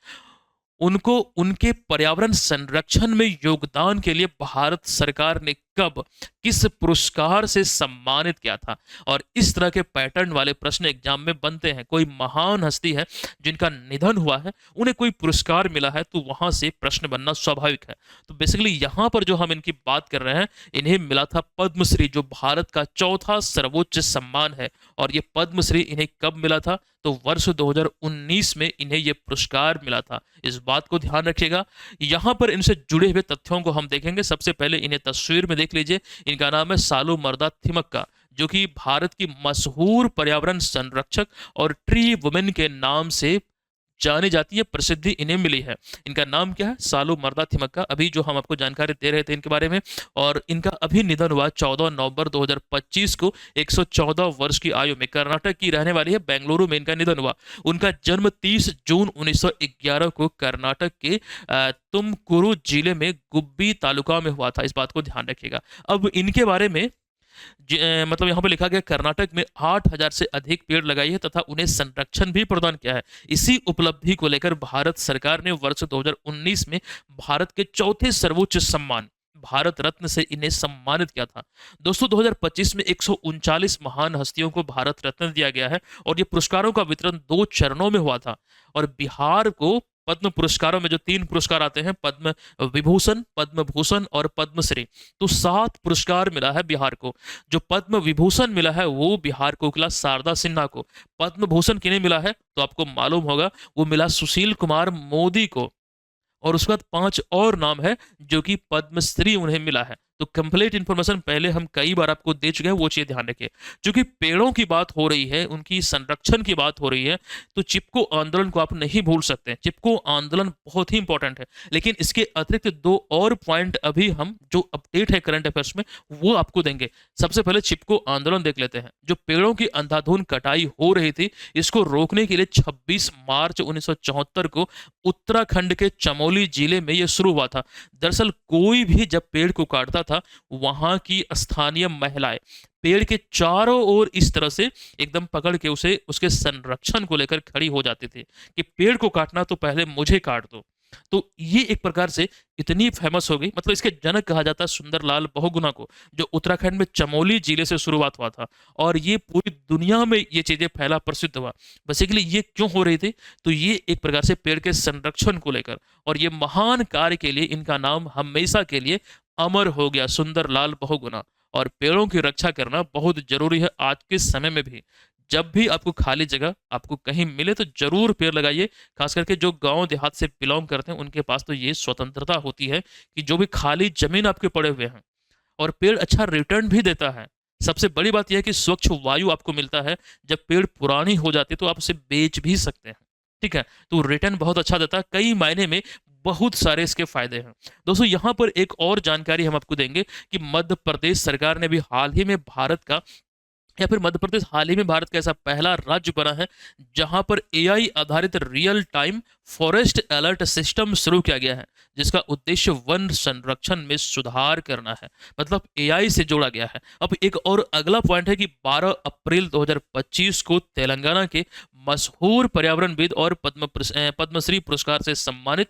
उनको उनके पर्यावरण संरक्षण में योगदान के लिए भारत सरकार ने कब किस पुरस्कार से सम्मानित किया था। और इस तरह के पैटर्न वाले प्रश्न एग्जाम में बनते हैं। कोई महान हस्ती है जिनका निधन हुआ है, उन्हें कोई पुरस्कार मिला है, तो वहां से प्रश्न बनना स्वाभाविक है। तो बेसिकली यहां पर जो हम इनकी बात कर रहे हैं, इन्हें मिला था पद्मश्री, जो भारत का चौथा सर्वोच्च सम्मान है। और ये पद्मश्री इन्हें कब मिला था, तो वर्ष 2019 में इन्हें यह पुरस्कार मिला था। इस बात को ध्यान रखिएगा। यहां पर इनसे जुड़े हुए तथ्यों को हम देखेंगे। सबसे पहले इन्हें तस्वीर में देख लीजिए, इनका नाम है सालू मर्दा थिमक्का, जो कि भारत की मशहूर पर्यावरण संरक्षक और ट्री वुमेन के नाम से जानी जाती है, प्रसिद्धि इन्हें मिली है। इनका नाम क्या है, सालू मर्दा थिमक्का। अभी जो हम आपको जानकारी दे रहे थे इनके बारे में, और इनका अभी निधन हुआ 14 नवंबर 2025 को 114 वर्ष की आयु में। कर्नाटक की रहने वाली है, बेंगलुरु में इनका निधन हुआ। उनका जन्म 30 जून 1911 को कर्नाटक के तुमकुरु जिले में गुब्बी तालुका में हुआ था। इस बात को ध्यान रखिएगा। अब इनके बारे में मतलब यहाँ पर लिखा गया, कर्नाटक में 8000 से अधिक पेड़ लगाई है तथा उन्हें संरक्षण भी प्रदान किया है। इसी उपलब्धि को लेकर भारत सरकार ने वर्ष 2019 में भारत के चौथे सर्वोच्च सम्मान भारत रत्न से इन्हें सम्मानित किया था। दोस्तों 2025 में 139 महान हस्तियों को भारत रत्न दिया गया है, और ये पुरस्कारों का वितरण 2 चरणों में हुआ था। और बिहार को पद्म पुरस्कारों में जो 3 पुरस्कार आते हैं, पद्म विभूषण, पद्म भूषण और पद्मश्री, तो 7 पुरस्कार मिला है बिहार को। जो पद्म विभूषण मिला है वो बिहार कोकिला शारदा सिन्हा को। पद्म भूषण किन्हें मिला है, तो आपको मालूम होगा, वो मिला सुशील कुमार मोदी को। और उसके बाद 5 और नाम है जो कि पद्मश्री उन्हें मिला है। तो कंप्लीट इन्फॉर्मेशन पहले हम कई बार आपको दे चुके हैं, वो चीज़ ध्यान रखिए। क्योंकि पेड़ों की बात हो रही है, उनकी संरक्षण की बात हो रही है, तो चिपको आंदोलन को आप नहीं भूल सकते। चिपको आंदोलन बहुत ही इंपॉर्टेंट है। लेकिन इसके अतिरिक्त दो और पॉइंट अभी हम जो अपडेट है करंट अफेयर्स में वो आपको देंगे। सबसे पहले चिपको आंदोलन देख लेते हैं। जो पेड़ों की अंधाधुंध कटाई हो रही थी, इसको रोकने के लिए 26 मार्च 1974 को उत्तराखंड के चमोली जिले में यह शुरू हुआ था। दरअसल कोई भी जब पेड़ को काटता था, वहां की स्थानीय महिलाएं पेड़ के चारों ओर इस तरह से एकदम पकड़ के उसे उसके संरक्षण को लेकर खड़ी हो जाती थी कि पेड़ को काटना तो पहले मुझे काट दो। तो ये एक प्रकार से इतनी फेमस हो गई, मतलब इसके जनक कहा जाता है सुंदरलाल बहुगुणा को, जो उत्तराखंड में चमोली जिले से शुरुआत हुआ था और ये पूरी दुनिया में ये चीजें फैला प्रसिद्ध हुआ। बेसिकली ये क्यों हो रही थी, तो ये एक प्रकार से पेड़ के संरक्षण को लेकर, और ये महान कार्य के लिए इनका नाम हमेशा के लिए अमर हो गया, सुंदरलाल बहुगुणा। और पेड़ों की रक्षा करना बहुत जरूरी है आज के समय में भी। जब भी आपको खाली जगह आपको कहीं मिले तो जरूर पेड़ लगाइए। खास करके जो गांव देहात से बिलोंग करते हैं उनके पास तो ये स्वतंत्रता होती है कि जो भी खाली जमीन आपके पड़े हुए हैं, और पेड़ अच्छा रिटर्न भी देता है। सबसे बड़ी बात यह है कि स्वच्छ वायु आपको मिलता है। जब पेड़ पुरानी हो जाती है तो आप उसे बेच भी सकते हैं, ठीक है। तो रिटर्न बहुत अच्छा देता है, कई मायने में बहुत सारे इसके फायदे हैं। दोस्तों यहाँ पर एक और जानकारी हम आपको देंगे कि मध्य प्रदेश सरकार ने भी हाल ही में भारत का, या फिर मध्य प्रदेश हाल ही में भारत का ऐसा पहला राज्य बना है जहां पर एआई आधारित real time forest alert system शुरू किया गया है, जिसका उद्देश्य वन संरक्षण में सुधार करना है। मतलब एआई से जोड़ा गया है। अब एक और अगला पॉइंट है कि 12 अप्रैल 2025 को तेलंगाना के मशहूर पर्यावरणविद और पद्मश्री पुरस्कार से सम्मानित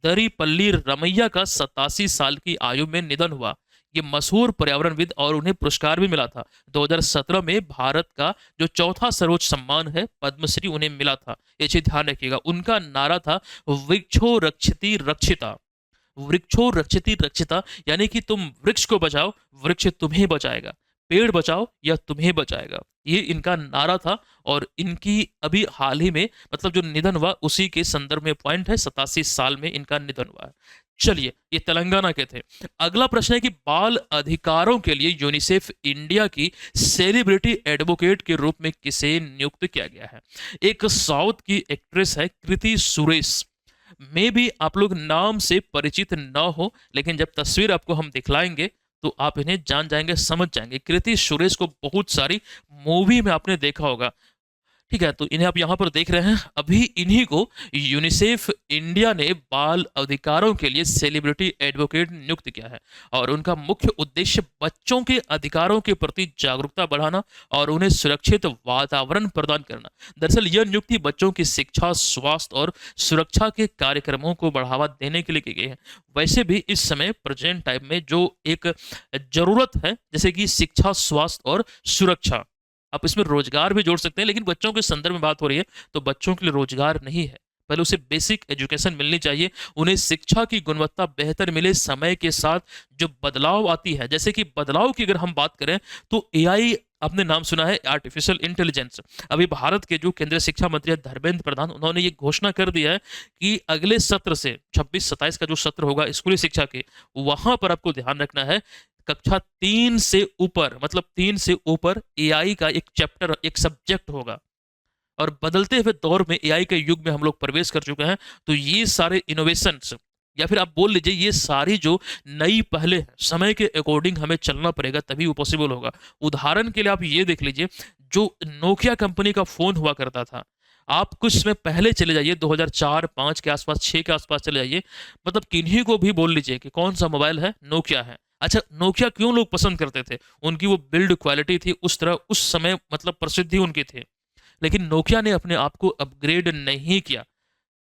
दरीपल्ली रमैया का 87 साल की आयु में निधन हुआ। ये मशहूर पर्यावरणविद, और उन्हें पुरस्कार भी मिला था 2017 में। भारत का जो चौथा सर्वोच्च सम्मान है पद्मश्री उन्हें मिला था, ये चीज ध्यान रखिएगा। उनका नारा था वृक्षो रक्षिति रक्षिता। वृक्षो रक्षिति रक्षिता यानी कि तुम वृक्ष को बचाओ, वृक्ष तुम्हें बचाएगा। पेड़ बचाओ या तुम्हें बचाएगा, ये इनका नारा था। और इनकी अभी हाल ही में मतलब जो निधन हुआ उसी के संदर्भ में पॉइंट है, 87 साल में इनका निधन हुआ है। चलिए, ये तेलंगाना के थे। अगला प्रश्न है कि बाल अधिकारों के लिए यूनिसेफ इंडिया की सेलिब्रिटी एडवोकेट के रूप में किसे नियुक्त किया गया है। एक साउथ की एक्ट्रेस है कृति सुरेश। मे भी आप लोग नाम से परिचित न हो, लेकिन जब तस्वीर आपको हम दिखलाएंगे तो आप इन्हें जान जाएंगे, समझ जाएंगे। कृति सुरेश को बहुत सारी मूवी में आपने देखा होगा, ठीक है। तो इन्हें आप यहाँ पर देख रहे हैं। अभी इन्हीं को यूनिसेफ इंडिया ने बाल अधिकारों के लिए सेलिब्रिटी एडवोकेट नियुक्त किया है, और उनका मुख्य उद्देश्य बच्चों के अधिकारों के प्रति जागरूकता बढ़ाना और उन्हें सुरक्षित वातावरण प्रदान करना। दरअसल यह नियुक्ति बच्चों की शिक्षा, स्वास्थ्य और सुरक्षा के कार्यक्रमों को बढ़ावा देने के लिए की गई है। वैसे भी इस समय प्रेजेंट टाइम में जो एक जरूरत है, जैसे कि शिक्षा, स्वास्थ्य और सुरक्षा, आप इसमें रोजगार भी जोड़ सकते हैं, लेकिन बच्चों के संदर्भ में बात हो रही है तो बच्चों के लिए रोजगार नहीं है। पहले उसे बेसिक एजुकेशन मिलनी चाहिए, उन्हें शिक्षा की गुणवत्ता बेहतर मिले। समय के साथ जो बदलाव आती है, जैसे कि बदलाव की अगर हम बात करें तो एआई, आपने नाम सुना है आर्टिफिशियल इंटेलिजेंस। अभी भारत के जो केंद्रीय शिक्षा मंत्री है धर्मेंद्र प्रधान, उन्होंने ये घोषणा कर दिया है कि अगले सत्र से 26-27 का जो सत्र होगा स्कूली शिक्षा के, वहां पर आपको ध्यान रखना है कक्षा 3 से ऊपर, मतलब 3 से ऊपर एआई का एक चैप्टर, एक सब्जेक्ट होगा। और बदलते हुए दौर में एआई के युग में हम लोग प्रवेश कर चुके हैं, तो ये सारे इनोवेशंस, या फिर आप बोल लीजिए ये सारी जो नई पहले हैं, समय के अकॉर्डिंग हमें चलना पड़ेगा तभी वो पॉसिबल होगा। उदाहरण के लिए आप ये देख लीजिए, जो नोकिया कंपनी का फोन हुआ करता था, आप कुछ समय पहले चले जाइए 2004-5 के आसपास, 6 के आसपास चले जाइए, मतलब किन्हीं को भी बोल लीजिए कि कौन सा मोबाइल है, नोकिया है। अच्छा, नोकिया क्यों लोग पसंद करते थे? उनकी वो बिल्ड क्वालिटी थी, उस तरह उस समय मतलब प्रसिद्धि उनकी थी। लेकिन नोकिया ने अपने आप को अपग्रेड नहीं किया।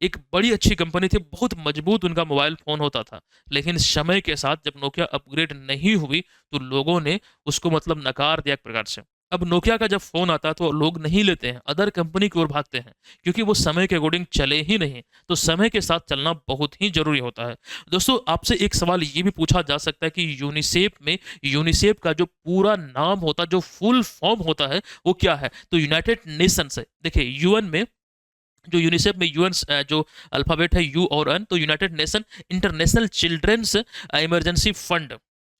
एक बड़ी अच्छी कंपनी थी, बहुत मजबूत उनका मोबाइल फोन होता था, लेकिन समय के साथ जब नोकिया अपग्रेड नहीं हुई तो लोगों ने उसको मतलब नकार दिया एक प्रकार से। अब नोकिया का जब फोन आता है तो लोग नहीं लेते हैं, अदर कंपनी की ओर भागते हैं, क्योंकि वो समय के अकॉर्डिंग चले ही नहीं। तो समय के साथ चलना बहुत ही जरूरी होता है। दोस्तों, आपसे एक सवाल ये भी पूछा जा सकता है कि यूनिसेफ में, यूनिसेफ का जो पूरा नाम होता है, जो फुल फॉर्म होता है, वो क्या है? तो यूनाइटेड नेशंस है। देखिए, यूएन में, जो यूनिसेफ में यूएन जो अल्फाबेट है यू और एन, तो United Nation International Children's Emergency Fund,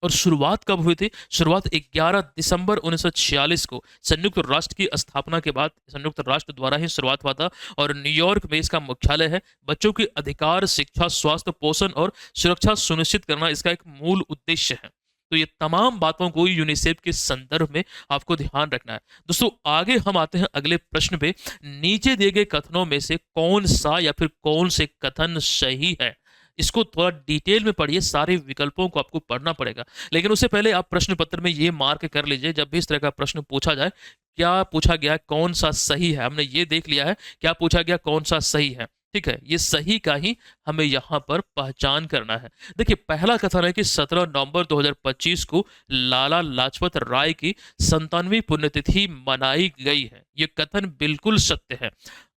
और शुरुआत कब हुई थी? शुरुआत 11 दिसंबर 1946 को संयुक्त राष्ट्र की स्थापना के बाद संयुक्त राष्ट्र द्वारा ही शुरुआत हुआ था और न्यूयॉर्क में इसका मुख्यालय है। बच्चों के अधिकार, शिक्षा, स्वास्थ्य, पोषण और सुरक्षा सुनिश्चित करना इसका एक मूल उद्देश्य है। तो ये तमाम बातों को यूनिसेफ के संदर्भ में आपको ध्यान रखना है। दोस्तों आगे हम आते हैं अगले प्रश्न पे। नीचे दिए गए कथनों में से कौन सा या फिर कौन से कथन सही है? इसको थोड़ा डिटेल में पढ़िए, सारे विकल्पों को आपको पढ़ना पड़ेगा। लेकिन उससे पहले आप प्रश्न पत्र में ये मार्क कर लीजिए, जब भी इस तरह का प्रश्न पूछा जाए, क्या पूछा गया है, कौन सा सही है। हमने ये देख लिया है क्या पूछा गया, कौन सा सही है। ठीक है, ये सही का ही हमें यहाँ पर पहचान करना है। देखिए पहला कथन है कि 17 नवंबर 2025 को लाला लाजपत राय की 97वीं पुण्यतिथि मनाई गई है। ये कथन बिल्कुल सत्य है।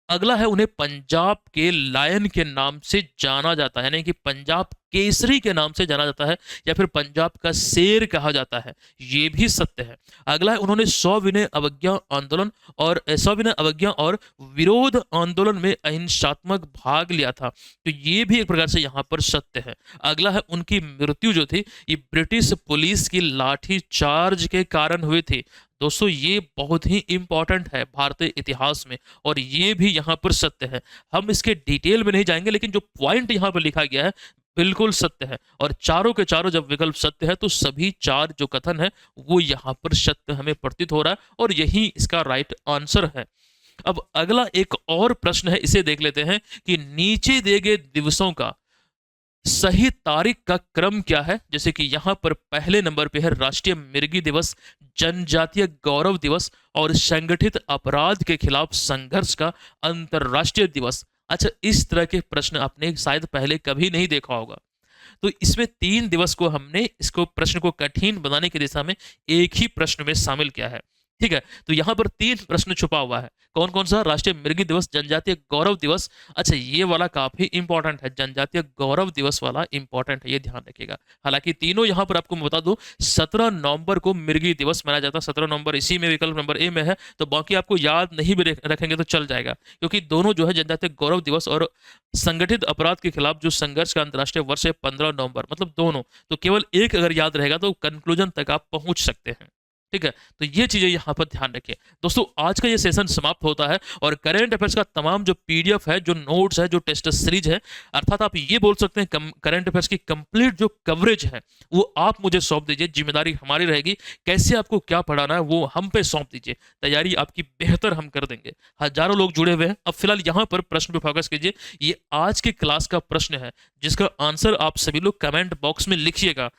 अगला है, उन्हें पंजाब के लायन के नाम से जाना जाता है, यानी कि पंजाब केसरी के नाम से जाना जाता है या फिर पंजाब का शेर कहा जाता है। ये भी सत्य है। अगला है, उन्होंने सविनय अवज्ञा और विरोध आंदोलन में अहिंसात्मक भाग लिया था। तो ये भी एक प्रकार से यहाँ पर सत्य है। अगला है, उनकी मृत्यु जो थी ये ब्रिटिश पुलिस की लाठी चार्ज के कारण हुई थी। दोस्तों ये बहुत ही इंपॉर्टेंट है भारतीय इतिहास में और ये भी यहाँ पर सत्य है। हम इसके डिटेल में नहीं जाएंगे, लेकिन जो पॉइंट यहाँ पर लिखा गया है बिल्कुल सत्य है। और चारों के चारों जब विकल्प सत्य है तो सभी चार जो कथन है वो यहाँ पर सत्य हमें प्रतीत हो रहा है और यही इसका राइट आंसर है। अब अगला एक और प्रश्न है, इसे देख लेते हैं कि नीचे दिए गए दिवसों का सही तारीख का क्रम क्या है। जैसे कि यहां पर पहले नंबर पे है राष्ट्रीय मिर्गी दिवस, जनजातीय गौरव दिवस और संगठित अपराध के खिलाफ संघर्ष का अंतरराष्ट्रीय दिवस। अच्छा, इस तरह के प्रश्न आपने शायद पहले कभी नहीं देखा होगा। तो इसमें 3 दिवस को हमने इसको प्रश्न को कठिन बनाने की दिशा में एक ही प्रश्न में शामिल किया है। ठीक है, तो यहां पर 3 प्रश्न छुपा हुआ है। कौन कौन सा? राष्ट्रीय मृगी दिवस, जनजातीय गौरव दिवस। अच्छा, ये वाला काफी इंपॉर्टेंट है, जनजातीय गौरव दिवस वाला इंपॉर्टेंट है, ये ध्यान रखिएगा। हालांकि तीनों यहां पर आपको मैं बता दूं, 17 नवंबर को मृगी दिवस मनाया जाता है। 17 नवंबर इसी में विकल्प नंबर ए में है, तो बाकी आपको याद नहीं भी रखेंगे तो चल जाएगा, क्योंकि दोनों जो है जनजातीय गौरव दिवस और संगठित अपराध के खिलाफ जो संघर्ष का अंतर्राष्ट्रीय वर्ष है 15 नवंबर, मतलब दोनों। तो केवल एक अगर याद रहेगा तो कंक्लूजन तक आप पहुंच सकते हैं। ठीक है, तो ये चीजें यहां पर ध्यान रखिए। दोस्तों आज का ये सेशन समाप्त होता है और करंट अफेयर्स का तमाम जो पीडीएफ है, जो नोट्स है, जो टेस्ट सीरीज है, अर्थात आप ये बोल सकते हैं करंट अफेयर्स की कंप्लीट जो कवरेज है वो आप मुझे सौंप दीजिए। जिम्मेदारी हमारी रहेगी, कैसे आपको क्या पढ़ाना है वो हम पे सौंप दीजिए। तैयारी आपकी बेहतर हम कर देंगे। हजारों लोग जुड़े हुए हैं। अब फिलहाल यहाँ पर प्रश्न पे फोकस कीजिए। ये आज के क्लास का प्रश्न है जिसका आंसर आप सभी लोग कमेंट बॉक्स में लिखिएगा